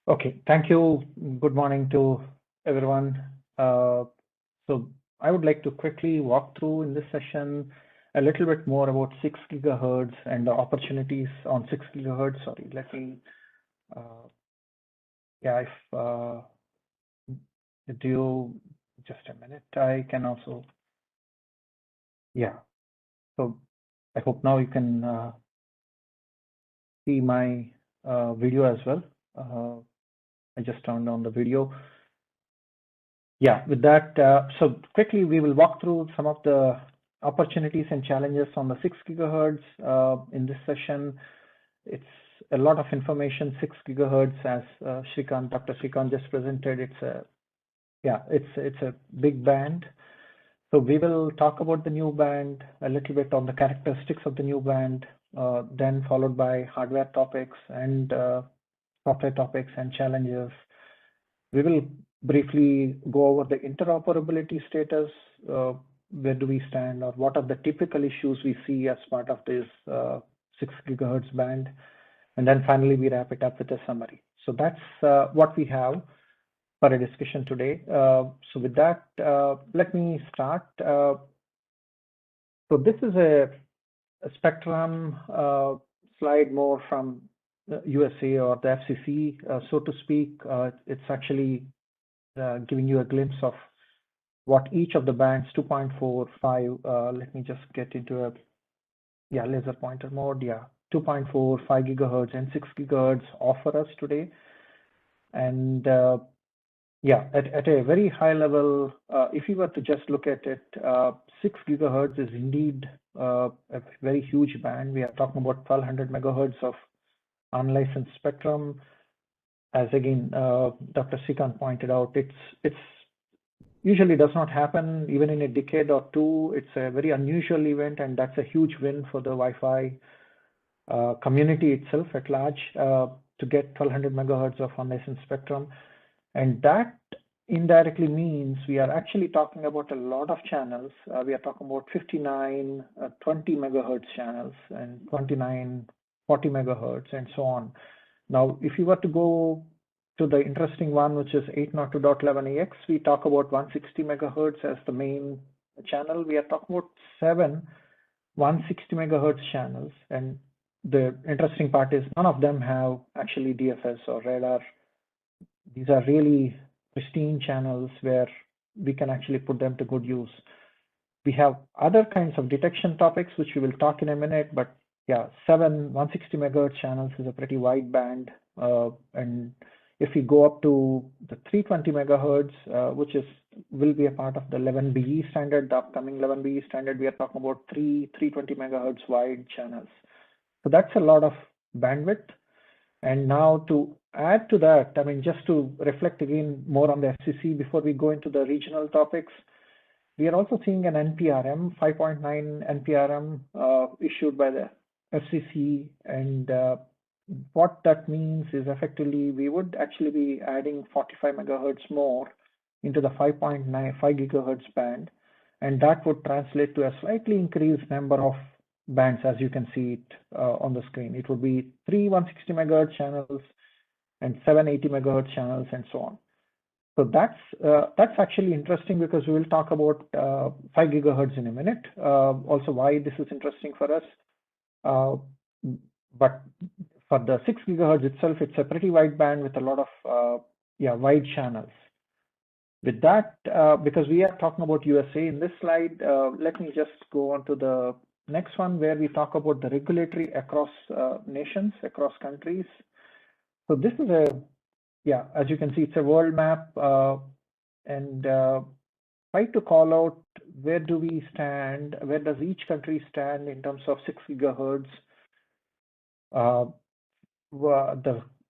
Okay, thank you. Good morning to everyone. So I would like to quickly walk through in this session a little bit more about 6 gigahertz and the opportunities on 6 gigahertz. Sorry, let me, do you, just a minute, I can also, so I hope now you can see my video as well. I just turned on the video. Yeah, with that, so quickly we will walk through some of the opportunities and challenges on the 6 gigahertz in this session. It's a lot of information. 6 gigahertz, as Dr. Shrikant just presented. It's a big band. So we will talk about the new band, a little bit on the characteristics of the new band, then followed by hardware topics and software topics and challenges. We will briefly go over the interoperability status. Where do we stand, or what are the typical issues we see as part of this 6 gigahertz band? And then finally, we wrap it up with a summary. So that's what we have for a discussion today. So with that, let me start. So this is a spectrum slide more from the USA or the FCC, so to speak. It's actually giving you a glimpse of what each of the bands, 2.4, 5, let me just get into a laser pointer mode. 2.4, 5 gigahertz and 6 gigahertz offer us today. And at a very high level, if you were to just look at it, 6 gigahertz is indeed a very huge band. We are talking about 1200 megahertz of unlicensed spectrum. As again, Dr. Shrikant pointed out, it's usually does not happen even in a decade or two. It's a very unusual event, and that's a huge win for the Wi-Fi community itself at large to get 1200 megahertz of unlicensed spectrum. And that indirectly means we are actually talking about a lot of channels. We are talking about 59, 20 megahertz channels and 29, 40 megahertz and so on. Now, if you were to go to the interesting one, which is 802.11ax, we talk about 160 megahertz as the main channel. We are talking about 7 160 megahertz channels. And the interesting part is none of them have actually DFS or radar. These are really pristine channels where we can actually put them to good use. We have other kinds of detection topics, which we will talk in a minute, but 7 160 megahertz channels is a pretty wide band. And if we go up to the 320 megahertz, which will be a part of the 11BE standard, the upcoming 11BE standard, we are talking about 320 megahertz wide channels. So that's a lot of bandwidth. And now to add to that, I mean, just to reflect again more on the FCC before we go into the regional topics, we are also seeing an NPRM, 5.9 NPRM issued by the FCC, and what that means is effectively we would actually be adding 45 megahertz more into the 5.9 5 gigahertz band, and that would translate to a slightly increased number of bands, as you can see it on the screen. It would be 3 160 megahertz channels and 780 megahertz channels and so on. So that's actually interesting, because we will talk about 5 gigahertz in a minute. Also, why this is interesting for us. But for the 6 gigahertz itself, it's a pretty wide band with a lot of wide channels. With that, because we are talking about USA in this slide, let me just go on to the next one, where we talk about the regulatory across nations, across countries. So this is as you can see, it's a world map, and try to call out where do we stand, where does each country stand in terms of 6 gigahertz.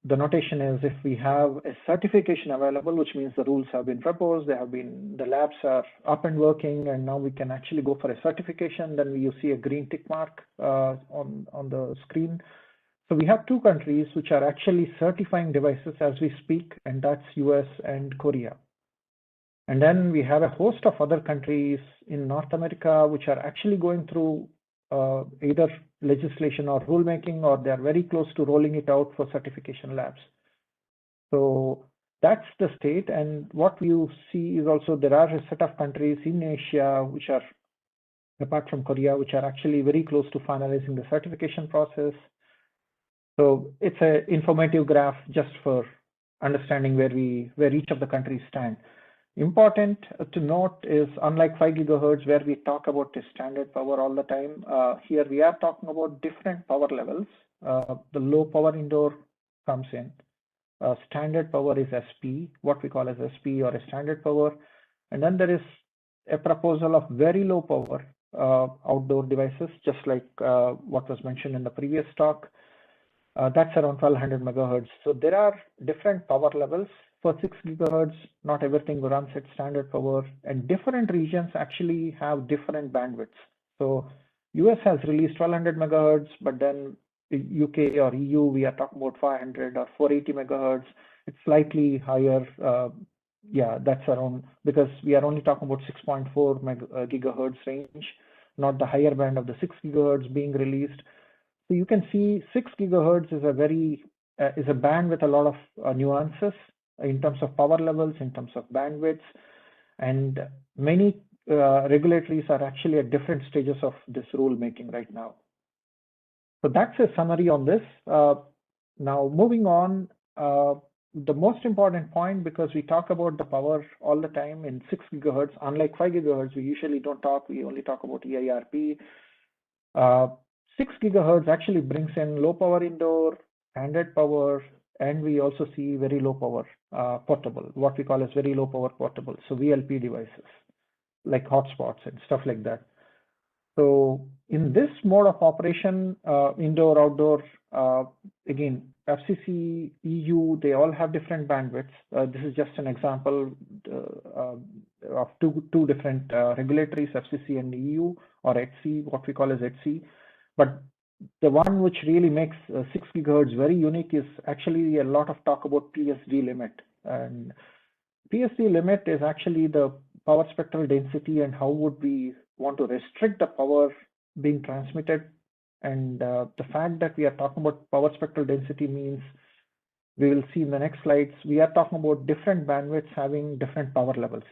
The notation is if we have a certification available, which means the rules have been proposed, the labs are up and working, and now we can actually go for a certification. Then you see a green tick mark on the screen. So we have 2 countries which are actually certifying devices as we speak, and that's US and Korea. And then we have a host of other countries in North America which are actually going through either legislation or rulemaking, or they are very close to rolling it out for certification labs. So that's the state. And what you see is also there are a set of countries in Asia which are, apart from Korea, which are actually very close to finalizing the certification process. So it's an informative graph just for understanding where each of the countries stand. Important to note is, unlike 5 gigahertz where we talk about the standard power all the time, here we are talking about different power levels. The low power indoor comes in. Standard power is SP, what we call as SP or a standard power. And then there is a proposal of very low power outdoor devices, just like what was mentioned in the previous talk. That's around 1200 megahertz. So there are different power levels. For 6 gigahertz, not everything runs at standard power, and different regions actually have different bandwidths. So US has released 1200 megahertz, but then UK or EU, we are talking about 500 or 480 megahertz. It's slightly higher. Yeah, that's around, because we are only talking about 6.4 gigahertz range, not the higher band of the 6 gigahertz being released. So you can see 6 gigahertz is a band with a lot of nuances in terms of power levels, in terms of bandwidths, and many regulatories are actually at different stages of this rule making right now. So that's a summary on this. Now moving on, the most important point, because we talk about the power all the time in 6 gigahertz, unlike 5 gigahertz, we usually don't talk, we only talk about EIRP. 6 gigahertz actually brings in low power indoor, standard power, and we also see very low power portable, what we call as very low power portable. So VLP devices like hotspots and stuff like that. So in this mode of operation, indoor, outdoor, again, FCC, EU, they all have different bandwidths. This is just an example of two different regulatories, FCC and EU, or HC, what we call as HC. But the one which really makes 6 gigahertz very unique is actually a lot of talk about PSD limit. And PSD limit is actually the power spectral density and how would we want to restrict the power being transmitted. And the fact that we are talking about power spectral density means, we will see in the next slides, we are talking about different bandwidths having different power levels.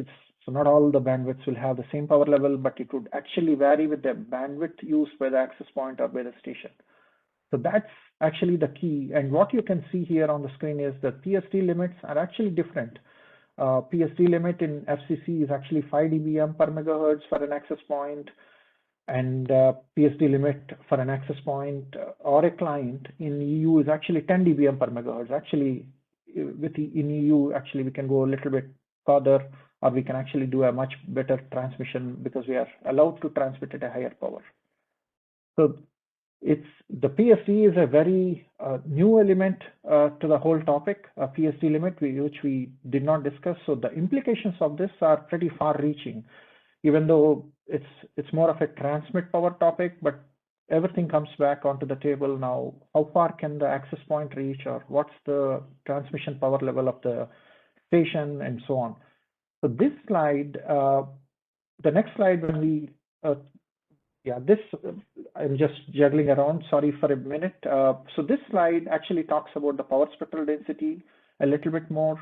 So not all the bandwidths will have the same power level, but it would actually vary with the bandwidth used by the access point or by the station. So that's actually the key. And what you can see here on the screen is that PSD limits are actually different. PSD limit in FCC is actually 5 dBm per megahertz for an access point, and PSD limit for an access point or a client in EU is actually 10 dBm per megahertz. Actually, in EU, actually we can go a little bit further, or we can actually do a much better transmission because we are allowed to transmit at a higher power. So the PSD is a very new element to the whole topic, PSD limit, which we did not discuss. So the implications of this are pretty far-reaching, even though it's more of a transmit power topic, but everything comes back onto the table now. How far can the access point reach, or what's the transmission power level of the station, and so on. So this slide, the next slide, when we I'm just juggling around, sorry for a minute. So this slide actually talks about the power spectral density a little bit more.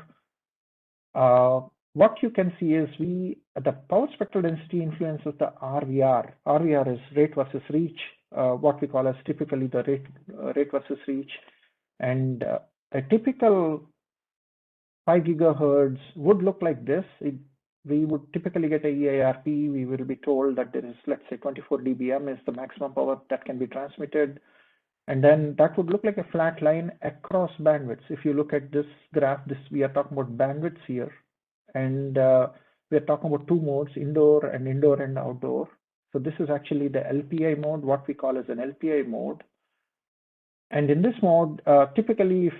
What you can see is the power spectral density influences the RVR. RVR is rate versus reach, what we call as typically the rate versus reach. And a typical 5 gigahertz would look like this. We would typically get a EIRP. We will be told that there is, let's say, 24 dBm is the maximum power that can be transmitted. And then that would look like a flat line across bandwidths. If you look at this graph, we are talking about bandwidths here. And we are talking about two modes, indoor and outdoor. So this is actually the LPI mode, what we call as an LPI mode. And in this mode, typically,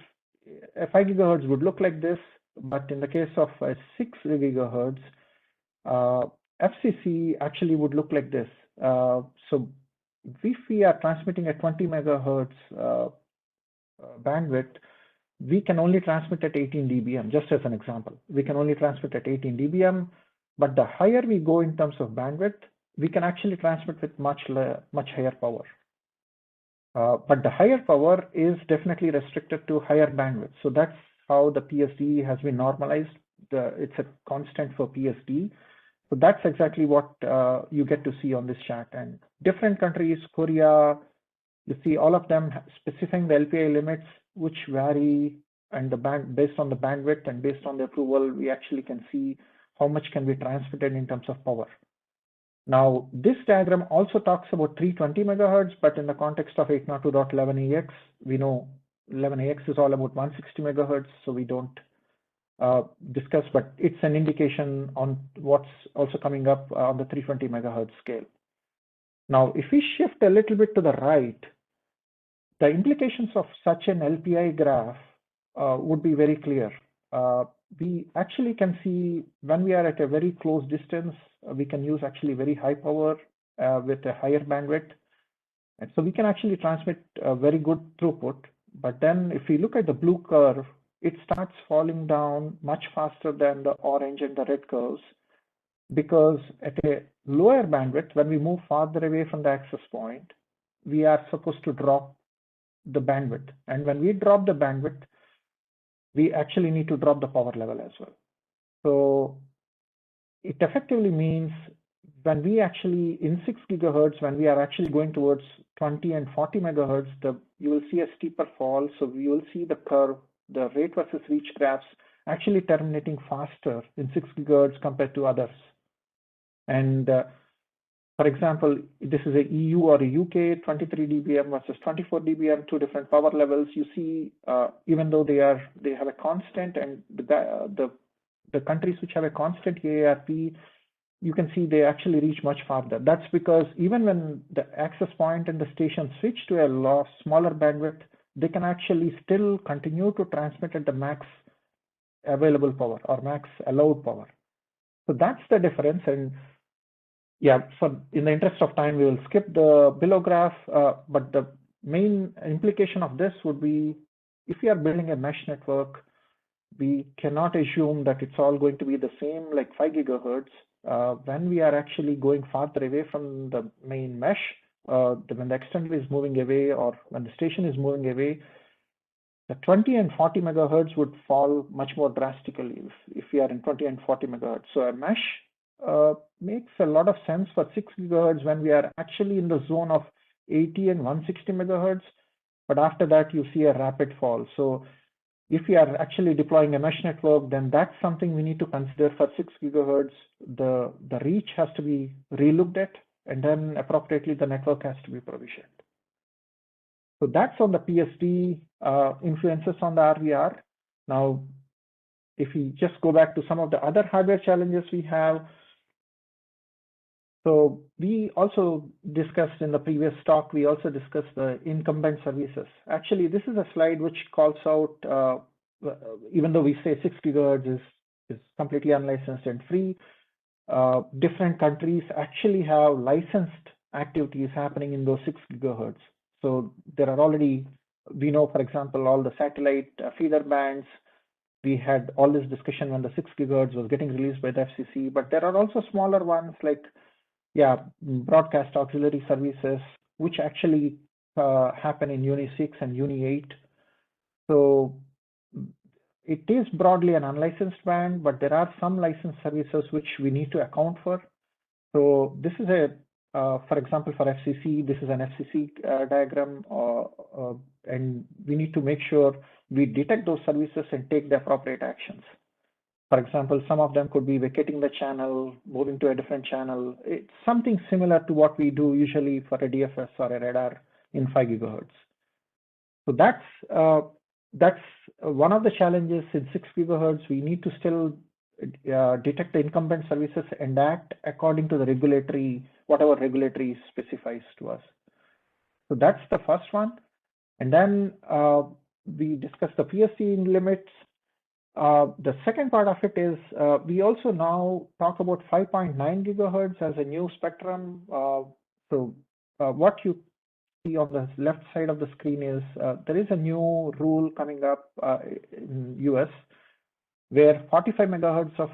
a 5 gigahertz would look like this. But in the case of a 6 gigahertz, FCC actually would look like this. So if we are transmitting at 20 megahertz bandwidth, we can only transmit at 18 dBm, just as an example. We can only transmit at 18 dBm, but the higher we go in terms of bandwidth, we can actually transmit with much higher power. But the higher power is definitely restricted to higher bandwidth. So that's how the PSD has been normalized. It's a constant for PSD. So that's exactly what you get to see on this chart. And different countries, Korea, you see all of them specifying the LPI limits, which vary, and the band based on the bandwidth and based on the approval, we actually can see how much can be transmitted in terms of power. Now, this diagram also talks about 320 megahertz, but in the context of 802.11ax, we know 11ax is all about 160 megahertz, so we don't discuss, but it's an indication on what's also coming up on the 320 megahertz scale. Now, if we shift a little bit to the right, the implications of such an LPI graph would be very clear. We actually can see when we are at a very close distance, we can use actually very high power with a higher bandwidth. And so we can actually transmit a very good throughput. But then if we look at the blue curve, it starts falling down much faster than the orange and the red curves, because at a lower bandwidth, when we move farther away from the access point, we are supposed to drop the bandwidth. And when we drop the bandwidth, we actually need to drop the power level as well. So it effectively means when we actually, in 6 gigahertz, when we are actually going towards 20 and 40 megahertz, you will see a steeper fall. So we will see the curve, the rate versus reach graphs actually terminating faster in 6 gigahertz compared to others. And for example, this is a EU or a UK 23 dBm versus 24 dBm, two different power levels. You see, even though they have a constant, and the countries which have a constant AARP, you can see they actually reach much farther. That's because even when the access point and the station switch to a smaller bandwidth, they can actually still continue to transmit at the max available power or max allowed power. So that's the difference. And yeah, so in the interest of time, we will skip the below graph, but the main implication of this would be, if we are building a mesh network, we cannot assume that it's all going to be the same like 5 gigahertz. When we are actually going farther away from the main mesh, when the extender is moving away or when the station is moving away, the 20 and 40 megahertz would fall much more drastically if we are in 20 and 40 megahertz. So a mesh makes a lot of sense for 6 gigahertz when we are actually in the zone of 80 and 160 megahertz, but after that you see a rapid fall. So if we are actually deploying a mesh network, then that's something we need to consider for 6 gigahertz. The reach has to be relooked at, and then appropriately the network has to be provisioned. So that's on the PSD influences on the RVR. Now, if we just go back to some of the other hardware challenges we have, so we also discussed in the previous talk, we also discussed the incumbent services. Actually, this is a slide which calls out, even though we say 6 gigahertz is completely unlicensed and free, different countries actually have licensed activities happening in those 6 gigahertz. So there are already, we know, for example, all the satellite feeder bands. We had all this discussion when the 6 gigahertz was getting released by the FCC, but there are also smaller ones like, broadcast auxiliary services, which actually happen in Uni 6 and Uni 8. So it is broadly an unlicensed band, but there are some licensed services which we need to account for. So this is for example, for FCC, this is an FCC diagram, and we need to make sure we detect those services and take the appropriate actions. For example, some of them could be vacating the channel, moving to a different channel. It's something similar to what we do usually for a DFS or a radar in 5 gigahertz. So that's one of the challenges in 6 gigahertz. We need to still detect the incumbent services and act according to the whatever regulatory specifies to us. So that's the first one. And then we discussed the PSD limits. The second part of it is we also now talk about 5.9 gigahertz as a new spectrum. What you see on the left side of the screen is there is a new rule coming up in US where 45 megahertz of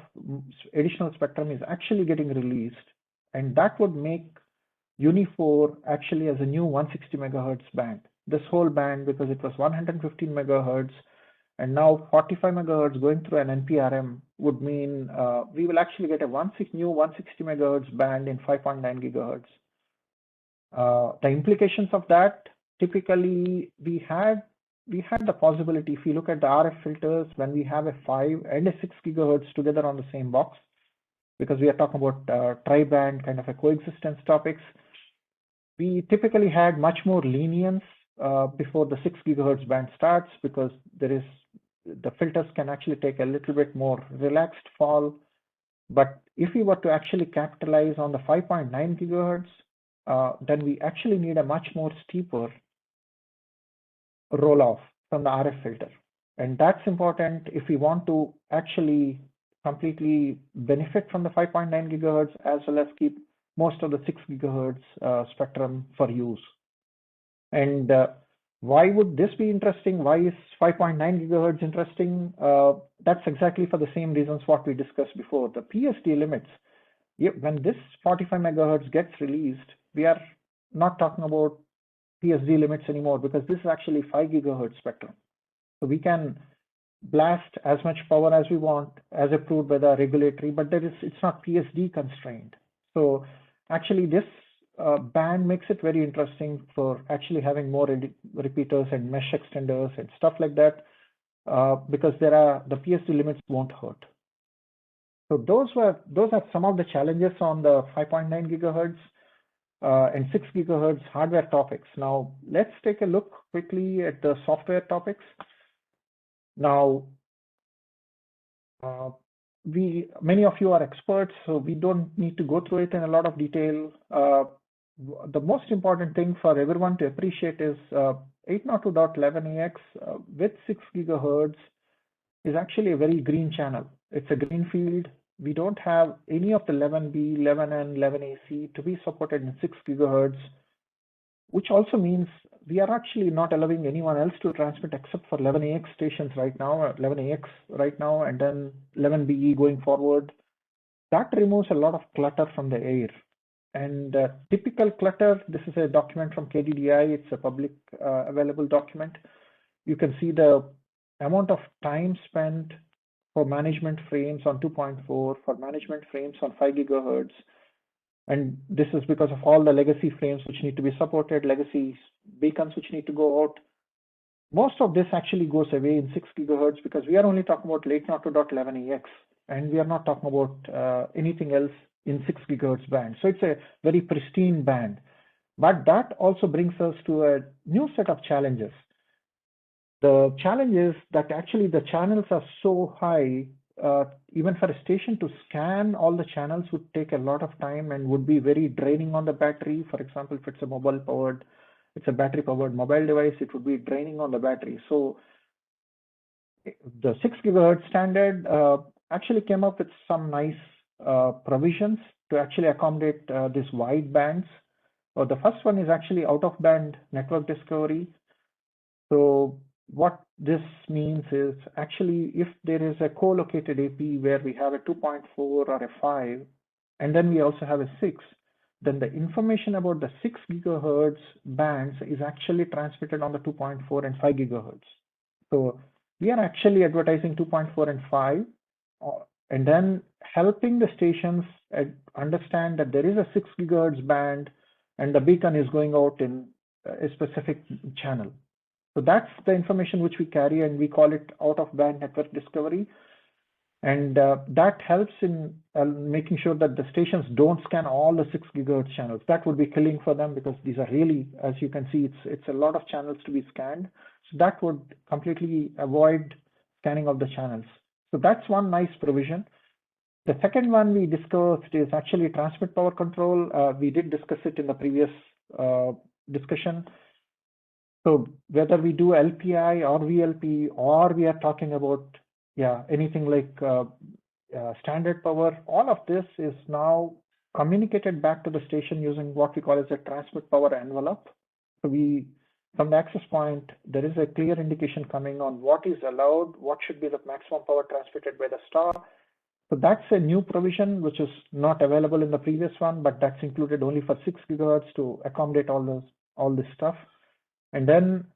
additional spectrum is actually getting released, and that would make Uni 4 actually as a new 160 megahertz band. This whole band, because it was 115 megahertz, And now 45 megahertz going through an NPRM would mean we will actually get a new 160 megahertz band in 5.9 gigahertz. The implications of that, typically we had the possibility, if you look at the RF filters, when we have a 5 and a 6 gigahertz together on the same box, because we are talking about tri-band kind of a coexistence topics, we typically had much more lenience before the 6 gigahertz band starts, because the filters can actually take a little bit more relaxed fall. But if we were to actually capitalize on the 5.9 gigahertz, then we actually need a much more steeper roll off from the RF filter. And that's important if we want to actually completely benefit from the 5.9 gigahertz as well as keep most of the 6 gigahertz spectrum for use. And why would this be interesting? Why is 5.9 gigahertz interesting? That's exactly for the same reasons what we discussed before. The PSD limits, when this 45 megahertz gets released, we are not talking about PSD limits anymore, because this is actually 5 gigahertz spectrum. So we can blast as much power as we want, as approved by the regulatory, but it's not PSD constrained. So actually this band makes it very interesting for actually having more repeaters and mesh extenders and stuff like that, because the PSD limits won't hurt. So those are some of the challenges on the 5.9 gigahertz and 6 gigahertz hardware topics. Now let's take a look quickly at the software topics. Now, many of you are experts, so we don't need to go through it in a lot of detail. The most important thing for everyone to appreciate is 802.11ax with 6 gigahertz is actually a very green channel. It's a green field. We don't have any of the 11B, 11N, 11AC to be supported in 6 gigahertz, which also means we are actually not allowing anyone else to transmit except for 11AX stations right now, 11AX right now, and then 11BE going forward. That removes a lot of clutter from the air. And typical clutter, this is a document from KDDI. It's a public available document. You can see the amount of time spent for management frames on 2.4, for management frames on 5 gigahertz. And this is because of all the legacy frames which need to be supported, legacy beacons which need to go out. Most of this actually goes away in 6 gigahertz because we are only talking about 802.11ax, and we are not talking about anything else in 6 gigahertz band. So it's a very pristine band. But that also brings us to a new set of challenges. The challenge is that actually the channels are so high, even for a station to scan all the channels would take a lot of time and would be very draining on the battery. For example, if it's a battery powered mobile device, it would be draining on the battery. So the 6 gigahertz standard actually came up with some nice provisions to actually accommodate these wide bands. The first one is actually out of band network discovery. So what this means is actually if there is a co-located AP where we have a 2.4 or a 5, and then we also have a 6, then the information about the 6 gigahertz bands is actually transmitted on the 2.4 and 5 gigahertz. So we are actually advertising 2.4 and 5, and then helping the stations understand that there is a 6 gigahertz band and the beacon is going out in a specific channel. So that's the information which we carry, and we call it out-of-band network discovery. And that helps in making sure that the stations don't scan all the 6 gigahertz channels. That would be killing for them because these are really, as you can see, it's a lot of channels to be scanned. So that would completely avoid scanning of the channels. So that's one nice provision. The second one we discussed is actually transmit power control. We did discuss it in the previous discussion. So whether we do LPI or VLP, or we are talking about anything like standard power, all of this is now communicated back to the station using what we call as a transmit power envelope. So from the access point, there is a clear indication coming on what is allowed, what should be the maximum power transmitted by the star. So that's a new provision which is not available in the previous one, but that's included only for 6 gigahertz to accommodate all this stuff. And then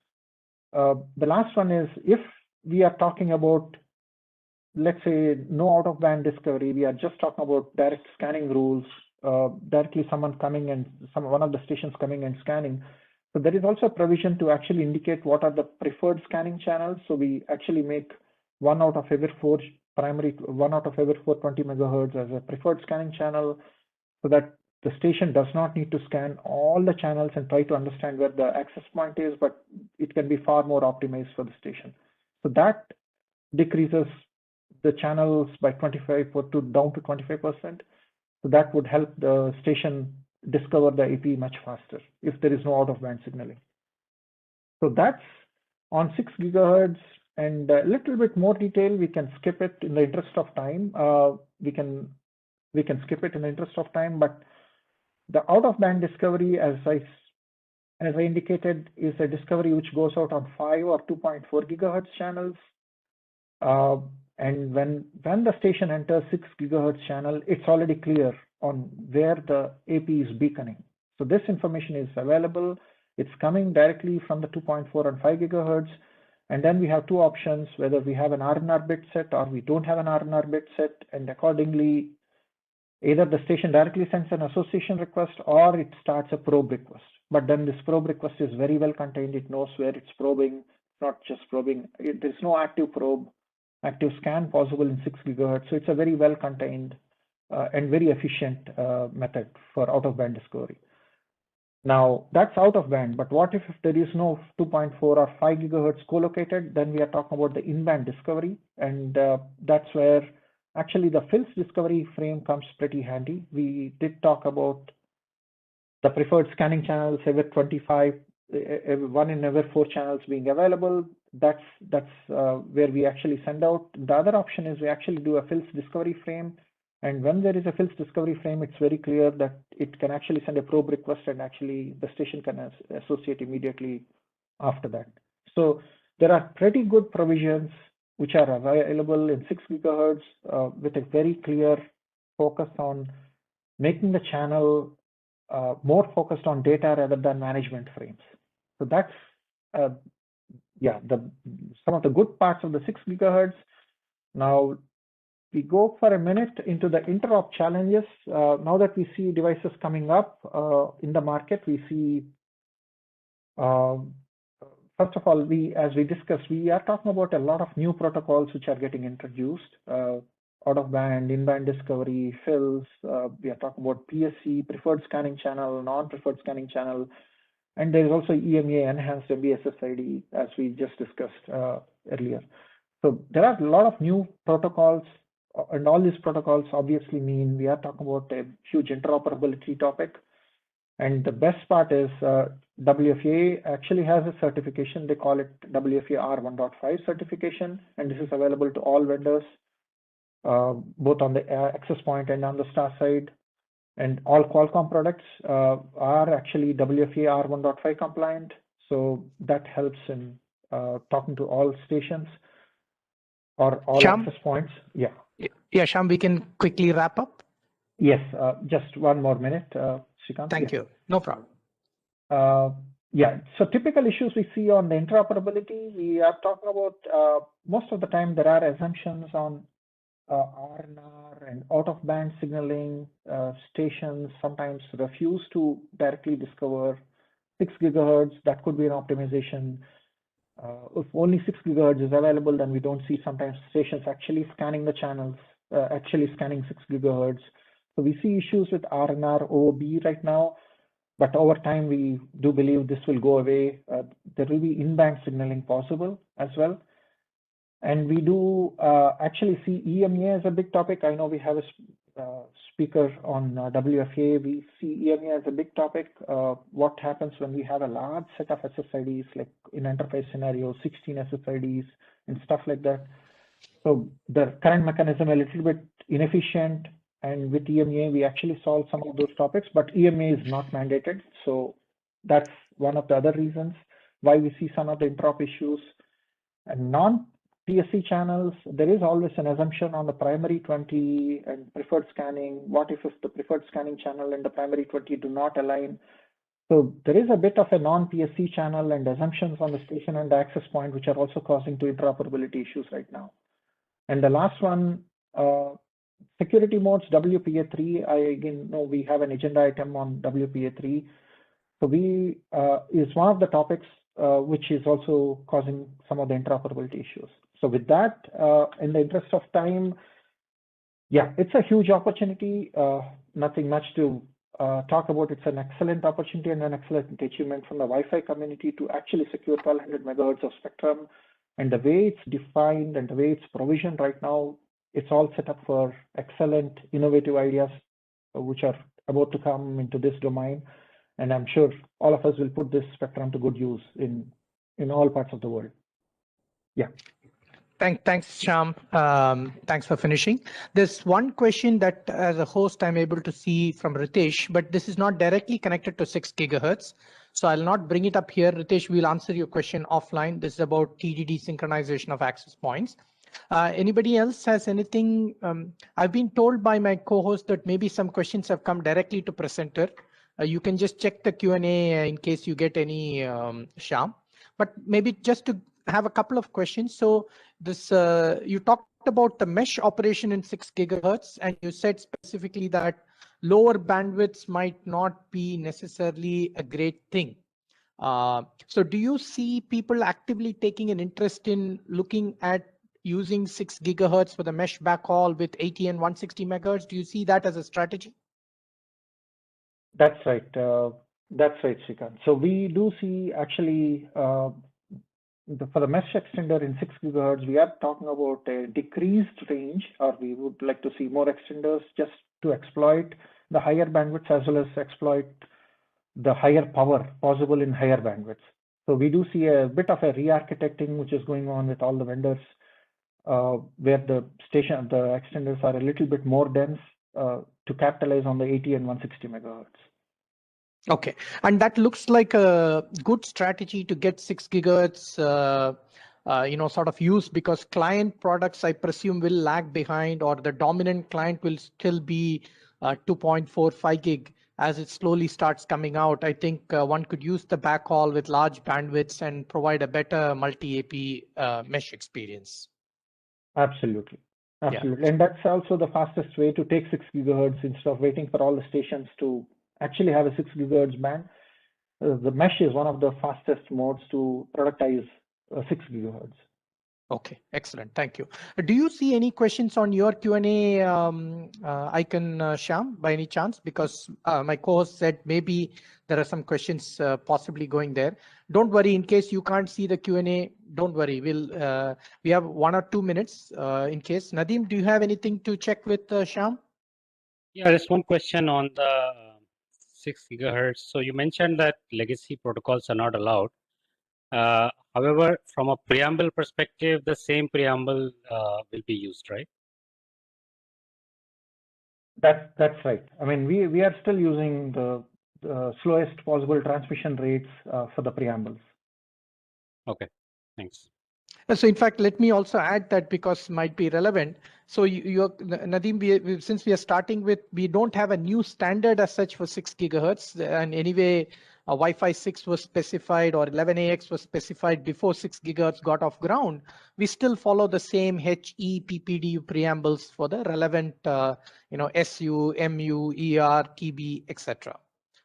the last one is if we are talking about, let's say, no out-of-band discovery. We are just talking about direct scanning rules, directly someone coming and one of the stations coming and scanning. So there is also a provision to actually indicate what are the preferred scanning channels. So we actually make one out of every four 420 megahertz as a preferred scanning channel, so that the station does not need to scan all the channels and try to understand where the access point is, but it can be far more optimized for the station. So that decreases the channels by 25 down to 25%. So that would help the station discover the AP much faster if there is no out-of-band signaling. So that's on 6 gigahertz, and a little bit more detail. We can skip it in the interest of time. We can skip it in the interest of time, but the out-of-band discovery, as I indicated, is a discovery which goes out on 5 or 2.4 gigahertz channels. And when the station enters 6 gigahertz channel, it's already clear on where the AP is beaconing. So this information is available. It's coming directly from the 2.4 and 5 gigahertz. And then we have two options, whether we have an RNR bit set or we don't have an RNR bit set. And accordingly, either the station directly sends an association request or it starts a probe request. But then this probe request is very well contained. It knows where it's probing, not just probing. There's no active probe, active scan possible in 6 gigahertz. So it's a very well contained and very efficient method for out-of-band discovery. Now that's out of band, but what if there is no 2.4 or 5 gigahertz co-located? Then we are talking about the in-band discovery, and that's where actually the FILS discovery frame comes pretty handy. We did talk about the preferred scanning channels, every 25, one in every 4 channels being available. That's where we actually send out. The other option is we actually do a FILS discovery frame. And when there is a FILS discovery frame, it's very clear that it can actually send a probe request and actually the station can associate immediately after that. So there are pretty good provisions which are available in 6 gigahertz with a very clear focus on making the channel more focused on data rather than management frames. So that's some of the good parts of the 6 gigahertz. Now we go for a minute into the interop challenges. Now that we see devices coming up in the market, we see, first of all, as we discussed, we are talking about a lot of new protocols which are getting introduced, out-of-band, in-band discovery, FILS. We are talking about PSC, preferred scanning channel, non-preferred scanning channel, and there is also EMEA enhanced MBSSID, as we just discussed earlier. So there are a lot of new protocols. And all these protocols obviously mean we are talking about a huge interoperability topic. And the best part is WFA actually has a certification. They call it WFA R1.5 certification. And this is available to all vendors, both on the access point and on the star side. And all Qualcomm products are actually WFA R1.5 compliant. So that helps in talking to all stations or all Syam? access points. Yeah. Yeah, Syam, we can quickly wrap up. Yes, just one more minute, Srikanth. Thank you. No problem. Yeah, so typical issues we see on the interoperability, we are talking about most of the time there are assumptions on RNR and out-of-band signaling. Stations sometimes refuse to directly discover 6 gigahertz. That could be an optimization. If only 6 gigahertz is available, then we don't see sometimes stations actually scanning the channels, actually scanning 6 gigahertz. So we see issues with RNR, OOB right now, but over time we do believe this will go away. There will be in-band signaling possible as well. And we do actually see EMEA as a big topic. I know we have a speaker on WFA. We see EMEA as a big topic. What happens when we have a large set of SSIDs, like in enterprise scenarios, 16 SSIDs and stuff like that. So the current mechanism a little bit inefficient. And with EMEA, we actually solve some of those topics, but EMEA is not mandated. So that's one of the other reasons why we see some of the interop issues. And non-PSC channels, there is always an assumption on the primary 20 and preferred scanning. What if the preferred scanning channel and the primary 20 do not align? So there is a bit of a non-PSC channel and assumptions on the station and the access point, which are also causing to interoperability issues right now. And the last one, security modes, WPA3. I again know we have an agenda item on WPA3. So we is one of the topics which is also causing some of the interoperability issues. So with that, in the interest of time, yeah, it's a huge opportunity. Nothing much to talk about. It's an excellent opportunity and an excellent achievement from the Wi-Fi community to actually secure 1200 megahertz of spectrum. And the way it's defined and the way it's provisioned right now, it's all set up for excellent, innovative ideas which are about to come into this domain. And I'm sure all of us will put this spectrum to good use in all parts of the world. Yeah. Thanks, Syam. Thanks for finishing. There's one question that as a host, I'm able to see from Ritesh, but this is not directly connected to 6 gigahertz. So I'll not bring it up here. Ritesh, we'll answer your question offline. This is about TDD synchronization of access points. Anybody else has anything? I've been told by my co-host that maybe some questions have come directly to presenter. You can just check the Q&A in case you get any, Syam. But maybe just to have a couple of questions. So this you talked about the mesh operation in 6 gigahertz, and you said specifically that lower bandwidths might not be necessarily a great thing. So do you see people actively taking an interest in looking at using 6 gigahertz for the mesh backhaul with 80 and 160 megahertz? Do you see that as a strategy? That's right. That's right, Srikanth. So we do see actually for the mesh extender in 6 gigahertz, we are talking about a decreased range, or we would like to see more extenders just to exploit the higher bandwidths as well as exploit the higher power possible in higher bandwidths. So we do see a bit of a re-architecting which is going on with all the vendors, where the extenders are a little bit more dense to capitalize on the 80 and 160 megahertz. Okay, and that looks like a good strategy to get 6 gigahertz, sort of used, because client products, I presume, will lag behind, or the dominant client will still be 2.45 gig as it slowly starts coming out. I think one could use the backhaul with large bandwidths and provide a better multi-AP mesh experience. Absolutely. Absolutely. Yeah. And that's also the fastest way to take 6 gigahertz instead of waiting for all the stations to actually have a 6 gigahertz band. The mesh is one of the fastest modes to productize 6 gigahertz. Okay, excellent. Thank you. Do you see any questions on your Q&A icon, Syam, by any chance? Because my co-host said maybe there are some questions possibly going there. Don't worry, in case you can't see the Q&A, don't worry. We have 1 or 2 minutes in case. Nadeem, do you have anything to check with Syam? Yeah, there's one question on the 6 gigahertz. So you mentioned that legacy protocols are not allowed. However, from a preamble perspective, the same preamble will be used, right? That's right. I mean, we are still using the slowest possible transmission rates for the preambles. Okay, thanks. So in fact, let me also add that because might be relevant. So Nadeem, since we are starting with, we don't have a new standard as such for 6 gigahertz. And anyway, Wi-Fi 6 was specified, or 11AX was specified before 6 gigahertz got off ground. We still follow the same HE PPDU preambles for the relevant, SU, MU, ER, TB, etc.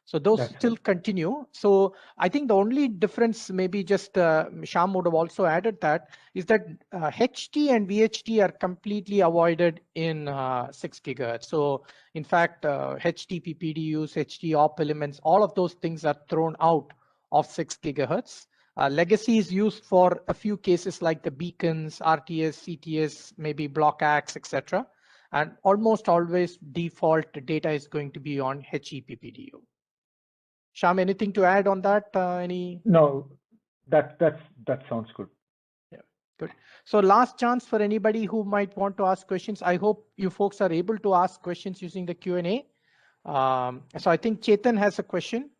So those still continue. So I think the only difference, maybe just Syam would have also added that, is that HT and VHT are completely avoided in 6 gigahertz. So in fact, HT PPDUs, HT op elements, all of those things are thrown out of 6 gigahertz. Legacy is used for a few cases like the beacons, RTS, CTS, maybe block AX, etc. And almost always default data is going to be on HE PPDU. Syam, anything to add on that? No, that sounds good. Yeah, good. So last chance for anybody who might want to ask questions. I hope you folks are able to ask questions using the Q&A. So I think Chetan has a question.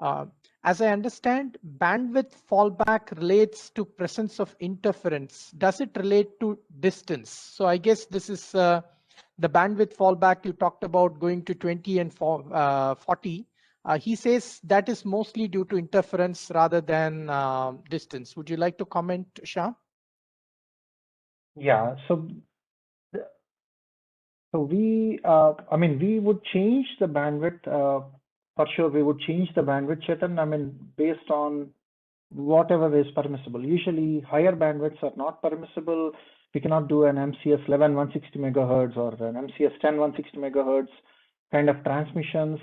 As I understand, bandwidth fallback relates to presence of interference. Does it relate to distance? So I guess this is the bandwidth fallback you talked about, going to 20 and 40. He says that is mostly due to interference rather than distance. Would you like to comment, Syam? Yeah, so we, I mean, we would change the bandwidth, for sure. We would change the bandwidth, Chetan. I mean, based on whatever is permissible. Usually, higher bandwidths are not permissible. We cannot do an MCS 11 160 megahertz or an MCS 10 160 megahertz kind of transmissions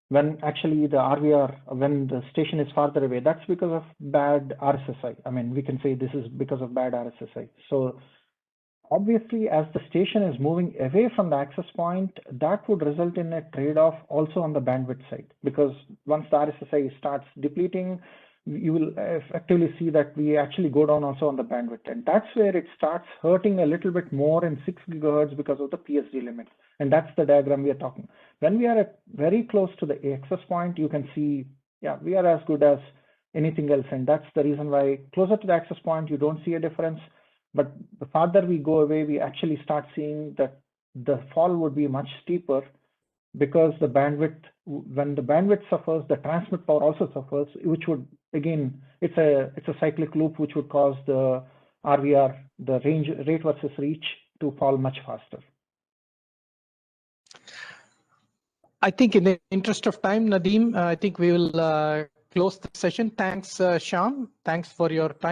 when actually the RVR, when the station is farther away. That's because of bad RSSI. I mean, we can say this is because of bad RSSI. So obviously, as the station is moving away from the access point, that would result in a trade-off also on the bandwidth side, because once the RSSI starts depleting, you will effectively see that we actually go down also on the bandwidth. And that's where it starts hurting a little bit more in 6 gigahertz because of the PSD limit. And that's the diagram we are talking. When we are at very close to the access point, you can see, yeah, we are as good as anything else. And that's the reason why closer to the access point, you don't see a difference. But the farther we go away, we actually start seeing that the fall would be much steeper, because the bandwidth, when the bandwidth suffers, the transmit power also suffers, which would, again, it's a cyclic loop, which would cause the RVR, the range rate versus reach, to fall much faster. I think in the interest of time, Nadeem, I think we will close the session. Thanks, Syam. Thanks for your time.